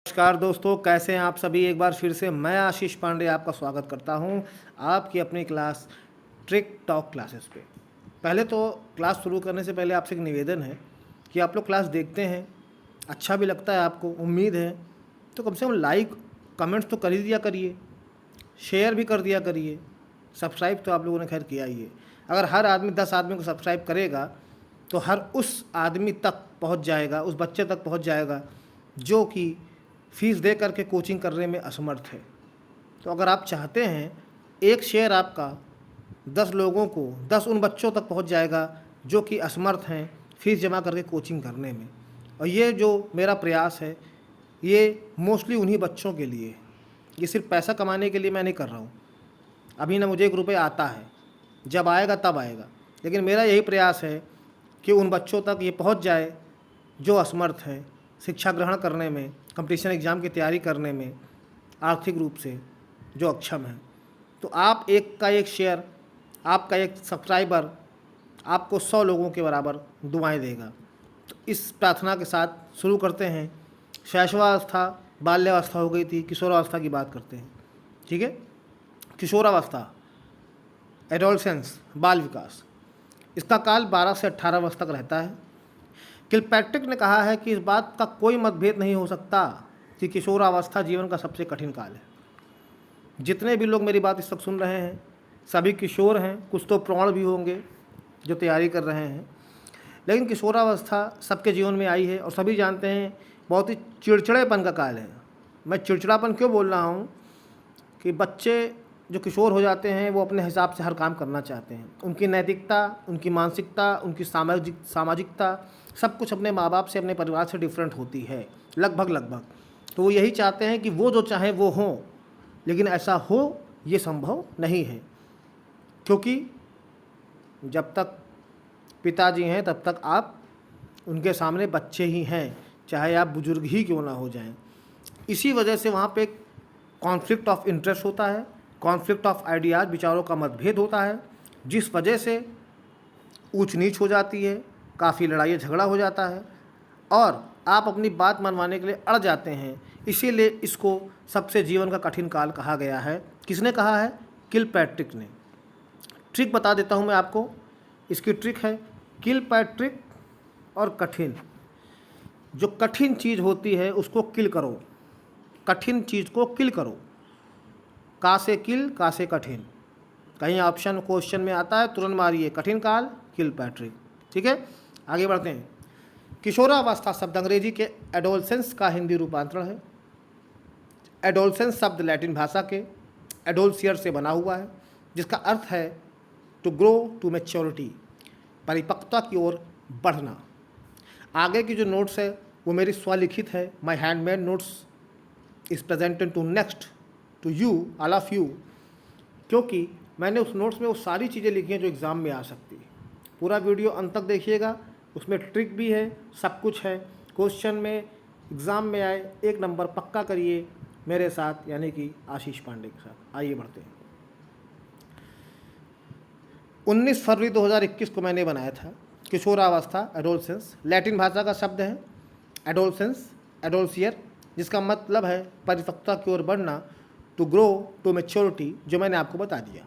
नमस्कार दोस्तों, कैसे हैं आप सभी। एक बार फिर से मैं आशीष पांडे आपका स्वागत करता हूं आपकी अपनी क्लास ट्रिक टॉक क्लासेस पे। पहले तो क्लास शुरू करने से पहले आपसे एक निवेदन है कि आप लोग क्लास देखते हैं, अच्छा भी लगता है आपको, उम्मीद है, तो कम से कम लाइक कमेंट्स तो कर ही दिया करिए, शेयर भी कर दिया करिए। सब्सक्राइब तो आप लोगों ने खैर किया ही है। अगर हर आदमी 10 आदमी को सब्सक्राइब करेगा तो हर उस आदमी तक पहुंच जाएगा, उस बच्चे तक पहुंच जाएगा जो कि फ़ीस दे करके कोचिंग करने में असमर्थ है। तो अगर आप चाहते हैं, एक शेयर आपका 10 लोगों को, 10 उन बच्चों तक पहुंच जाएगा जो कि असमर्थ हैं फ़ीस जमा करके कोचिंग करने में। और ये जो मेरा प्रयास है ये मोस्टली उन्हीं बच्चों के लिए है। ये सिर्फ पैसा कमाने के लिए मैं नहीं कर रहा हूँ। अभी ना मुझे 1 रुपये आता है, जब आएगा तब आएगा, लेकिन मेरा यही प्रयास है कि उन बच्चों तक ये पहुंच जाए जो असमर्थ हैं शिक्षा ग्रहण करने में, कंपटीशन एग्ज़ाम की तैयारी करने में, आर्थिक रूप से जो अक्षम हैं। तो आप एक का एक शेयर, आपका एक सब्सक्राइबर आपको 100 लोगों के बराबर दुआएं देगा। तो इस प्रार्थना के साथ शुरू करते हैं। शैशवावस्था, बाल्यावस्था हो गई थी, किशोरावस्था की बात करते हैं। ठीक है। किशोरावस्था, एडोलसेंस, बाल विकास, इसका काल 12 से 18 वर्ष तक रहता है। किलपैट्रिक ने कहा है कि इस बात का कोई मतभेद नहीं हो सकता कि किशोरावस्था जीवन का सबसे कठिन काल है। जितने भी लोग मेरी बात इस वक्त सुन रहे हैं सभी किशोर हैं, कुछ तो प्रौढ़ भी होंगे जो तैयारी कर रहे हैं, लेकिन किशोरावस्था सबके जीवन में आई है और सभी जानते हैं बहुत ही चिड़चिड़ेपन का काल है। मैं चिड़चिड़ापन क्यों बोल रहा हूँ कि बच्चे जो किशोर हो जाते हैं वो अपने हिसाब से हर काम करना चाहते हैं। उनकी नैतिकता, उनकी मानसिकता, उनकी सामाजिकता सब कुछ अपने माँ बाप से, अपने परिवार से डिफरेंट होती है, लगभग। तो वो यही चाहते हैं कि वो जो चाहे वो हों, लेकिन ऐसा हो ये संभव नहीं है, क्योंकि जब तक पिताजी हैं तब तक आप उनके सामने बच्चे ही हैं, चाहे आप बुजुर्ग ही क्यों ना हो जाएं। इसी वजह से वहाँ पे कॉन्फ्लिक्ट ऑफ इंटरेस्ट होता है, कॉन्फ्लिक्ट ऑफ आइडियाज़, विचारों का मतभेद होता है, जिस वजह से ऊंच नीच हो जाती है, काफ़ी लड़ाई झगड़ा हो जाता है और आप अपनी बात मनवाने के लिए अड़ जाते हैं। इसीलिए इसको सबसे जीवन का कठिन काल कहा गया है। किसने कहा है? किलपैट्रिक ने। ट्रिक बता देता हूँ मैं आपको। इसकी ट्रिक है किलपैट्रिक और कठिन। जो कठिन चीज़ होती है उसको किल करो, कठिन चीज़ को किल करो। का से किल, का से कठिन। कहीं ऑप्शन क्वेश्चन में आता है तुरंत मारिए, कठिन काल, किलपैट्रिक। ठीक है, आगे बढ़ते हैं। किशोरावस्था शब्द अंग्रेजी के एडोलसेंस का हिंदी रूपांतरण है। एडोलसेंस शब्द लैटिन भाषा के एडोल्सियर से बना हुआ है, जिसका अर्थ है टू ग्रो टू मैच्योरिटी, परिपक्वता की ओर बढ़ना। आगे की जो नोट्स है वो मेरी स्वलिखित है। My handmade notes is presented to next to you, all of you, क्योंकि मैंने उस नोट्स में वो सारी चीज़ें लिखी हैं जो एग्ज़ाम में आ सकती है। पूरा वीडियो अंत तक देखिएगा, उसमें ट्रिक भी है, सब कुछ है। क्वेश्चन में एग्ज़ाम में आए 1 नंबर पक्का करिए मेरे साथ, यानी कि आशीष पांडे के साथ। आइए बढ़ते हैं। 19 फरवरी 2021 को मैंने बनाया था किशोरावस्था, एडोलसेंस। लैटिन भाषा का शब्द है एडोलसेंस, एडोल्सियर, जिसका मतलब है परिपक्वता की ओर बढ़ना, टू ग्रो टू मैच्योरिटी, जो मैंने आपको बता दिया।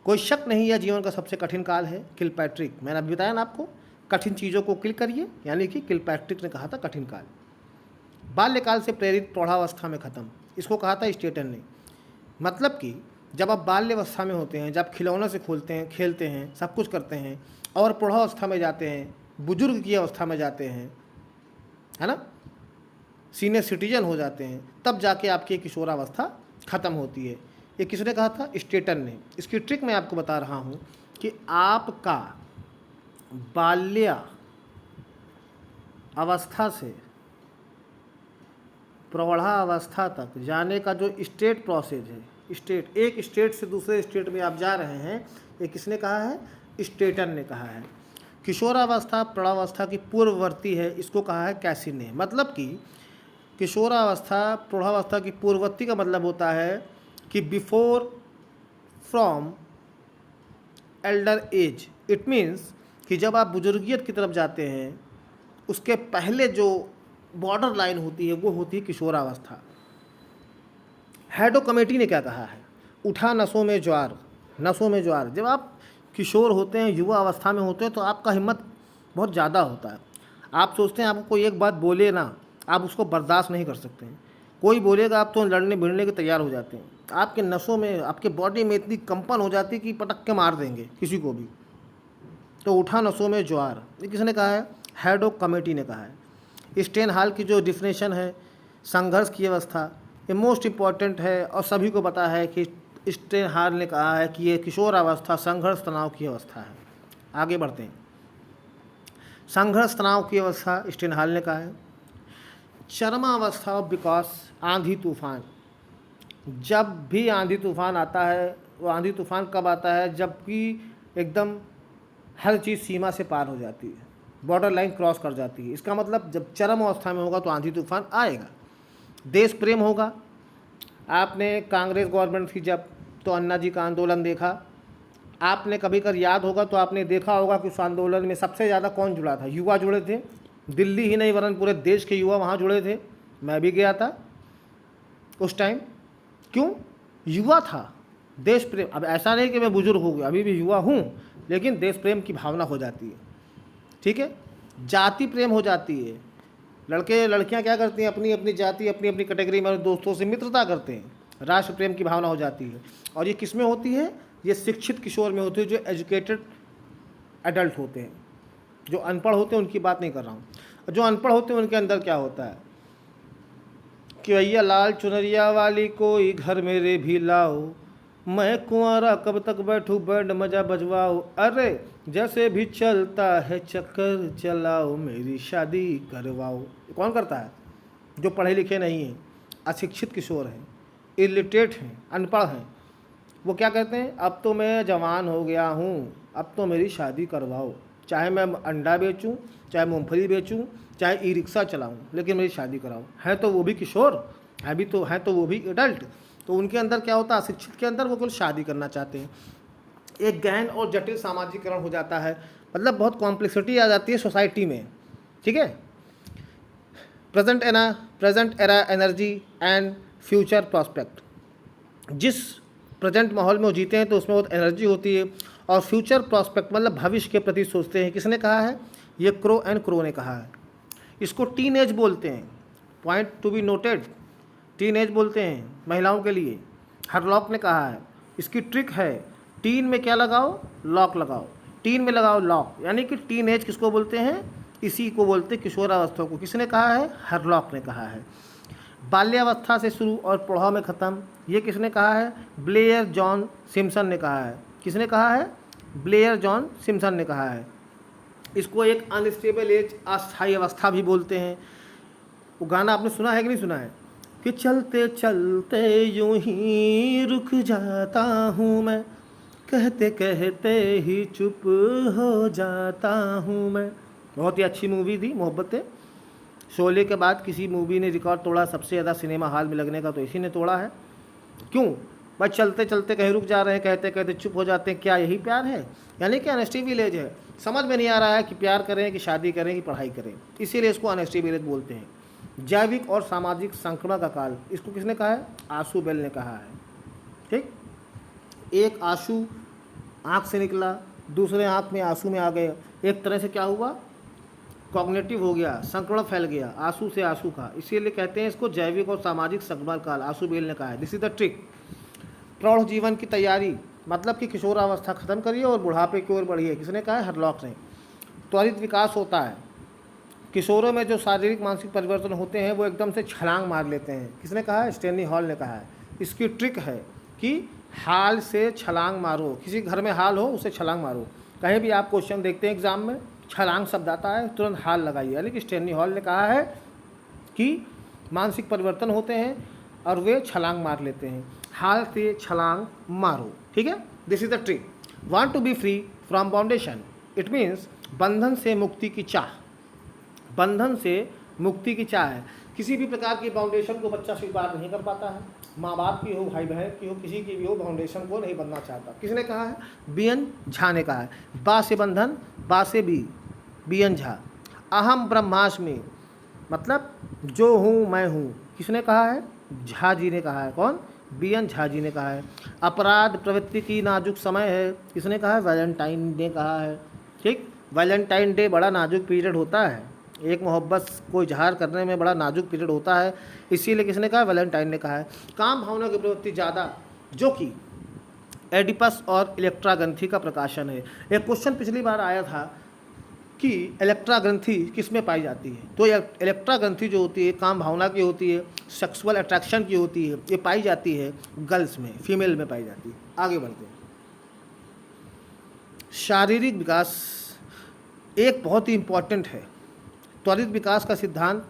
कोई शक नहीं, यह जीवन का सबसे कठिन काल है। किलपैट्रिक, मैंने अभी बताया ना आपको, कठिन चीज़ों को किल करिए, यानी कि किलपैट्रिक ने कहा था कठिन काल। बाल्यकाल से प्रेरित प्रौढ़ावस्था में ख़त्म, इसको कहा था स्टेटन ने। मतलब कि जब आप बाल्यावस्था में होते हैं, जब खिलौनों से खेलते हैं, सब कुछ करते हैं, और प्रौढ़ावस्था में जाते हैं, बुजुर्ग की अवस्था में जाते हैं, है ना, सीनियर सिटीजन हो जाते हैं, तब जाके आपकी किशोरावस्था ख़त्म होती है। ये किसने कहा था? स्टेटन ने। इसकी ट्रिक मैं आपको बता रहा हूँ कि आपका बाल्य अवस्था से प्रौढ़ावस्था तक जाने का जो स्टेट प्रोसेस है, स्टेट, एक स्टेट से दूसरे स्टेट में आप जा रहे हैं, ये किसने कहा है? स्टेटन ने कहा है। किशोरावस्था प्रौढ़ावस्था की पूर्ववर्ती है, इसको कहा है कैसी ने। मतलब कि किशोरावस्था प्रौढ़ावस्था की पूर्ववर्ती का मतलब होता है कि before from elder age. It means कि जब आप बुजुर्गियत की तरफ जाते हैं उसके पहले जो बॉर्डर लाइन होती है वो होती है किशोरावस्था। हैडो कमेटी ने क्या कहा है, उठा नसों में ज्वार, नसों में ज्वार। जब आप किशोर होते हैं, युवा अवस्था में होते हैं, तो आपका हिम्मत बहुत ज़्यादा होता है। आप सोचते हैं आपको कोई एक बात बोले ना, आप उसको बर्दाश्त नहीं कर सकते हैं। कोई बोलेगा आप तो लड़ने भिड़ने के तैयार हो जाते हैं। आपके नसों में, आपके बॉडी में इतनी कंपन हो जाती है कि पटक के मार देंगे किसी को भी। तो उठा नसों में ज्वार, ये किसने कहा है, हैडो कमेटी ने कहा है। स्टेन हॉल की जो डिफिनेशन है संघर्ष की अवस्था, ये मोस्ट इम्पॉर्टेंट है और सभी को पता है कि स्टेन हॉल ने कहा है कि ये किशोर अवस्था संघर्ष तनाव की अवस्था है। आगे बढ़ते हैं। संघर्ष तनाव की अवस्था स्टेन हॉल ने कहा है। चरमावस्था ऑफ विकास, आंधी तूफान। जब भी आंधी तूफान आता है, वो आंधी तूफान कब आता है, जबकि एकदम हर चीज़ सीमा से पार हो जाती है, बॉर्डर लाइन क्रॉस कर जाती है। इसका मतलब जब चरम अवस्था में होगा तो आंधी तूफान आएगा। देश प्रेम होगा। आपने कांग्रेस गवर्नमेंट थी जब, तो अन्ना जी का आंदोलन देखा। आपने कभी कर याद होगा तो आपने देखा होगा कि उस आंदोलन में सबसे ज़्यादा कौन जुड़ा था, युवा जुड़े थे। दिल्ली ही नहीं वरन पूरे देश के युवा वहाँ जुड़े थे। मैं भी गया था उस टाइम। क्यों? युवा था, देश प्रेम। अब ऐसा नहीं कि मैं बुजुर्ग हो गया, अभी भी युवा हूँ, लेकिन देश प्रेम की भावना हो जाती है। ठीक है, जाति प्रेम हो जाती है। लड़के लड़कियां क्या करती हैं, अपनी अपनी जाति, अपनी अपनी कैटेगरी में दोस्तों से मित्रता करते हैं। राष्ट्र प्रेम की भावना हो जाती है। और ये किस में होती है, ये शिक्षित किशोर में होती है, जो एजुकेटेड एडल्ट होते हैं। जो अनपढ़ होते हैं उनकी बात नहीं कर रहा हूँ। जो अनपढ़ होते हैं उनके अंदर क्या होता है कि भैया लाल चुनरिया वाली कोई घर मेरे भी लाओ, मैं कुंवारा कब तक बैठूं बैंड मजा बजवाओ, अरे जैसे भी चलता है चक्कर चलाओ, मेरी शादी करवाओ। कौन करता है? जो पढ़े लिखे नहीं हैं, अशिक्षित किशोर हैं, इलिटरेट हैं, अनपढ़ हैं। वो क्या कहते हैं, अब तो मैं जवान हो गया हूँ, अब तो मेरी शादी करवाओ। चाहे मैं अंडा बेचूं, चाहे मूंगफली बेचूं, चाहे ई रिक्शा चलाऊं, लेकिन मेरी शादी कराओ। है तो वो भी किशोर, है तो वो भी एडल्ट। तो उनके अंदर क्या होता है, अशिक्षित के अंदर वो केवल शादी करना चाहते हैं। एक गहन और जटिल सामाजिकरण हो जाता है, मतलब बहुत कॉम्प्लेक्सिटी आ जाती है सोसाइटी में। ठीक है। Present era energy and future prospect. जिस प्रेजेंट माहौल में वो जीते हैं तो उसमें बहुत एनर्जी होती है, और फ्यूचर प्रॉस्पेक्ट मतलब भविष्य के प्रति सोचते हैं। किसने कहा है? ये क्रो ने कहा है। इसको टीन एज बोलते हैं, point to be noted. Teen age बोलते हैं महिलाओं के लिए। हरलॉक ने कहा है। इसकी ट्रिक है, टीन में क्या लगाओ, लॉक लगाओ। टीन में लगाओ लॉक, यानी कि टीन एज किसको बोलते हैं? इसी को बोलते हैं किशोरावस्था को। किसने कहा है? हरलॉक ने कहा है। बाल्यावस्था से शुरू और प्रौढ़ा में ख़त्म, ये किसने कहा है? ब्लेयर जॉन सिम्पसन ने कहा है। किसने कहा है? ब्लेयर जॉन सिम्पसन ने कहा है। इसको एक अनस्टेबल एज, अस्थायी अवस्था भी बोलते हैं। वो गाना आपने सुना है कि नहीं सुना है कि चलते चलते यूं ही रुक जाता हूँ मैं, कहते कहते ही चुप हो जाता हूँ मैं। बहुत ही अच्छी मूवी थी मोहब्बतें। शोले के बाद किसी मूवी ने रिकॉर्ड तोड़ा सबसे ज़्यादा सिनेमा हॉल में लगने का, तो इसी ने तोड़ा है। क्यों? बस चलते चलते कहीं रुक जा रहे हैं, कहते कहते चुप हो जाते हैं। क्या यही प्यार है? यानी कि अनस्टेबल एज है। समझ में नहीं आ रहा है कि प्यार करें कि शादी करें कि पढ़ाई करें, इसीलिए इसको अनस्टेबल एज बोलते हैं। जैविक और सामाजिक संक्रमण का काल, इसको किसने कहा है? आशु बेल ने कहा है। ठीक, एक आंसू आँख से निकला, दूसरे आँख में आंसू में आ गए, एक तरह से क्या हुआ, कॉग्निटिव हो गया, संक्रमण फैल गया आंसू से आंसू का। इसीलिए कहते हैं इसको जैविक और सामाजिक संक्रमण काल, आशु बेल ने कहा है। This is the trick. प्रौढ़ जीवन की तैयारी, मतलब कि किशोरावस्था खत्म करिए और बुढ़ापे की ओर बढ़िए। किसने कहा है? हरलॉक ने। त्वरित विकास होता है। किशोरों में जो शारीरिक मानसिक परिवर्तन होते हैं वो एकदम से छलांग मार लेते हैं। किसने कहा है? स्टैनली हॉल ने कहा है। इसकी ट्रिक है कि हाल से छलांग मारो। किसी घर में हाल हो उसे छलांग मारो। कहीं भी आप क्वेश्चन देखते हैं एग्जाम में, छलांग शब्द आता है, तुरंत हाल लगाइए। यानी कि स्टैनली हॉल ने कहा है कि मानसिक परिवर्तन होते हैं और वे छलांग मार लेते हैं। हाल से छलांग मारो। ठीक है, this is the trick. Want to be free from boundation, it means बंधन से मुक्ति की चाह। बंधन से मुक्ति की चाह है। किसी भी प्रकार की बाउंडेशन को बच्चा स्वीकार नहीं कर पाता है। माँ बाप की हो, भाई बहन की हो, किसी की भी हो, बाउंडेशन को नहीं बनना चाहता। किसने कहा है? बीएन झा ने कहा है। बा से बंधन, बा से बी, बीएन झा। अहम ब्रह्मास्मि, मतलब जो हूँ मैं हूँ किसने कहा है? झा जी ने कहा है। कौन? BN झा जी ने कहा है। अपराध प्रवृत्ति की नाजुक समय है किसने कहा है? वैलेंटाइन ने कहा है। ठीक, वैलेंटाइन डे बड़ा नाजुक पीरियड होता है, एक मोहब्बत को इजहार करने में बड़ा नाजुक पीरियड होता है, इसीलिए किसने कहा? वैलेंटाइन ने कहा है। काम भावना की प्रवृत्ति ज़्यादा, जो कि एडिपस और इलेक्ट्रा ग्रंथि का प्रकाशन है। एक क्वेश्चन पिछली बार आया था कि इलेक्ट्रा ग्रंथि किस में पाई जाती है, तो इलेक्ट्रा ग्रंथि जो होती है काम भावना की होती है, सेक्सुअल अट्रैक्शन की होती है, ये पाई जाती है गर्ल्स में, फीमेल में पाई जाती है। आगे बढ़ते हैं। शारीरिक विकास एक बहुत ही इम्पॉर्टेंट है। त्वरित विकास का सिद्धांत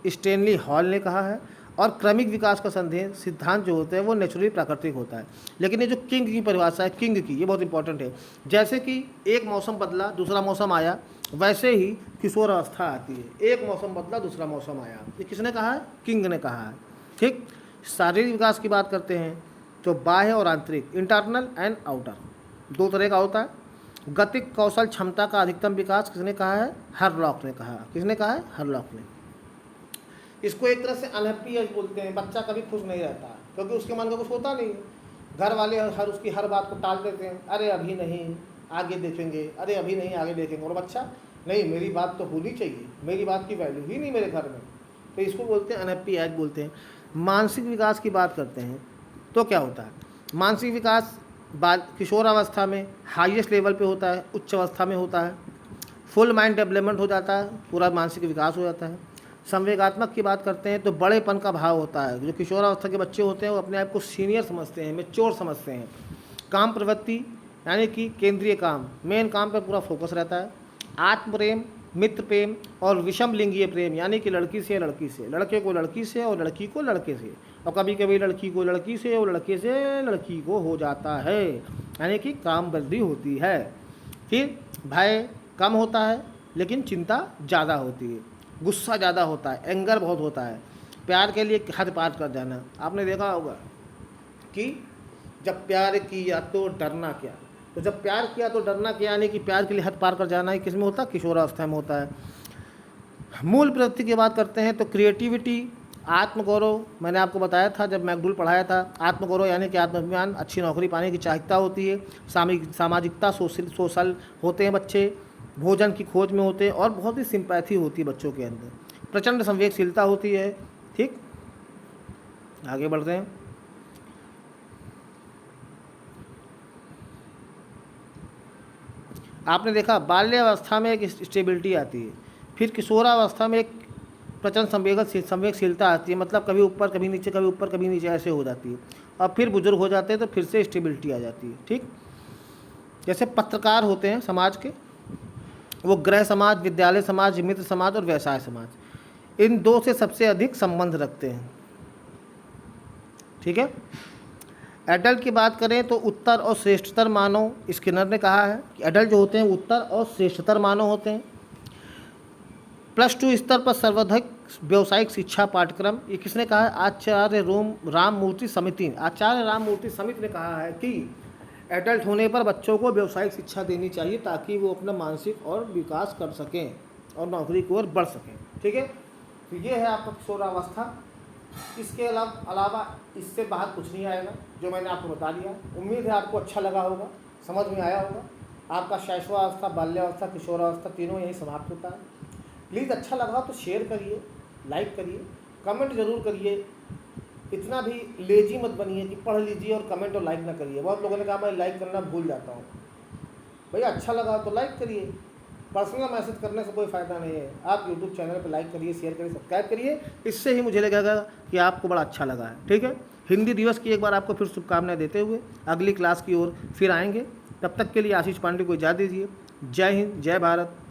स्टेनली हॉल ने कहा है, और क्रमिक विकास का सिद्धांत जो होते हैं वो नेचुरली प्राकृतिक होता है। लेकिन ये जो किंग की परिभाषा है, किंग की, ये बहुत इंपॉर्टेंट है। जैसे कि एक मौसम बदला दूसरा मौसम आया, वैसे ही किशोर अवस्था आती है। एक मौसम बदला दूसरा मौसम आया, ये किसने कहा है? किंग ने कहा है। ठीक, शारीरिक विकास की बात करते हैं तो बाह्य और आंतरिक, इंटरनल एंड आउटर, दो तरह का होता है। गतिक कौशल क्षमता का अधिकतम विकास किसने कहा है? हरलॉक ने कहा। किसने कहा है? हरलॉक ने। इसको एक तरह से अनहैप्पी एज बोलते हैं। बच्चा कभी खुश नहीं रहता क्योंकि उसके मन का कुछ होता नहीं है। घर वाले उसकी हर बात को टाल देते हैं, अरे अभी नहीं आगे देखेंगे, अरे अभी नहीं आगे देखेंगे, और बच्चा नहीं, मेरी बात तो होनी चाहिए, मेरी बात की वैल्यू ही नहीं मेरे घर में, तो इसको बोलते हैं अनहैप्पी एज बोलते हैं। मानसिक विकास की बात करते हैं तो क्या होता है? मानसिक विकास किशोर अवस्था में हाईएस्ट लेवल पे होता है, उच्च अवस्था में होता है। फुल माइंड डेवलपमेंट हो जाता है, पूरा मानसिक विकास हो जाता है। संवेगात्मक की बात करते हैं तो बड़ेपन का भाव होता है। जो किशोर अवस्था के बच्चे होते हैं वो अपने आप को सीनियर समझते हैं, मैच्योर समझते हैं। काम प्रवृत्ति यानी कि केंद्रीय काम, मेन काम पर पूरा फोकस रहता है। आत्म प्रेम, मित्र प्रेम और विषम लिंगीय प्रेम, यानी कि लड़की से लड़की से, लड़के को लड़की से और लड़की को लड़के से, और कभी कभी लड़की को लड़की से और लड़के से लड़की को हो जाता है, यानी कि काम वृद्धि होती है। फिर भय कम होता है लेकिन चिंता ज़्यादा होती है, गुस्सा ज़्यादा होता है, एंगर बहुत होता है, प्यार के लिए हद पार कर जाना। आपने देखा होगा कि जब प्यार किया तो डरना क्या, तो जब प्यार किया तो डरना क्या, यानी कि प्यार के लिए हद पार कर जाना है, किस में होता है? किशोरावस्था में होता है। मूल प्रवृत्ति की बात करते हैं तो क्रिएटिविटी, आत्मगौरव, मैंने आपको बताया था जब मैकडूल पढ़ाया था, आत्मगौरव यानी कि आत्माभिमान, अच्छी नौकरी पाने की चाहता होती है, सामाजिकता, सोशल होते हैं बच्चे, भोजन की खोज में होते हैं, और बहुत ही सिंपैथी होती है बच्चों के अंदर, प्रचंड संवेदनशीलता होती है। ठीक, आगे बढ़ते हैं। आपने देखा बाल्यावस्था में एक स्टेबिलिटी आती है, फिर किशोरावस्था में एक प्रचंड संवेगशीलता आती है, मतलब कभी ऊपर कभी नीचे, कभी ऊपर कभी नीचे ऐसे हो जाती है, और फिर बुजुर्ग हो जाते हैं तो फिर से स्टेबिलिटी आ जाती है। ठीक, जैसे पत्रकार होते हैं समाज के, वो गृह समाज, विद्यालय समाज, मित्र समाज और व्यवसाय समाज, इन दो से सबसे अधिक संबंध रखते हैं। ठीक है, एडल्ट की बात करें तो उत्तर और श्रेष्ठतर मानव, स्किनर ने कहा है कि एडल्ट जो होते हैं उत्तर और श्रेष्ठतर मानव होते हैं। +2 स्तर पर सर्वाधिक व्यावसायिक शिक्षा पाठ्यक्रम, ये किसने कहा है? आचार्य राममूर्ति समिति, आचार्य राममूर्ति समिति ने कहा है कि एडल्ट होने पर बच्चों को व्यावसायिक शिक्षा देनी चाहिए ताकि वो अपना मानसिक और विकास कर सकें और नौकरी की ओर बढ़ सकें। ठीक है, तो ये है आपका किशोरावस्था। इसके अलावा इससे बाहर कुछ नहीं आएगा जो मैंने आपको बता दिया। उम्मीद है आपको अच्छा लगा होगा, समझ में आया होगा। आपका शैशवावस्था, बाल्यावस्था, किशोरावस्था तीनों यही समाप्त होता है। प्लीज़ अच्छा लगा तो शेयर करिए, लाइक करिए, कमेंट ज़रूर करिए। इतना भी लेजी मत बनिए कि पढ़ लीजिए और कमेंट और लाइक ना करिए। बहुत लोगों ने कहा मैं लाइक करना भूल जाता हूँ। भैया अच्छा लगा तो लाइक करिए, पर्सनल मैसेज करने से कोई फ़ायदा नहीं है। आप यूट्यूब चैनल पर लाइक करिए, शेयर करिए, सब्सक्राइब करिए, इससे ही मुझे लगेगा कि आपको बड़ा अच्छा लगा है। ठीक है, हिंदी दिवस की एक बार आपको फिर शुभकामनाएं देते हुए अगली क्लास की ओर फिर आएंगे। तब तक के लिए आशीष पांडे को इजाज़त दीजिए। जय हिंद, जय भारत।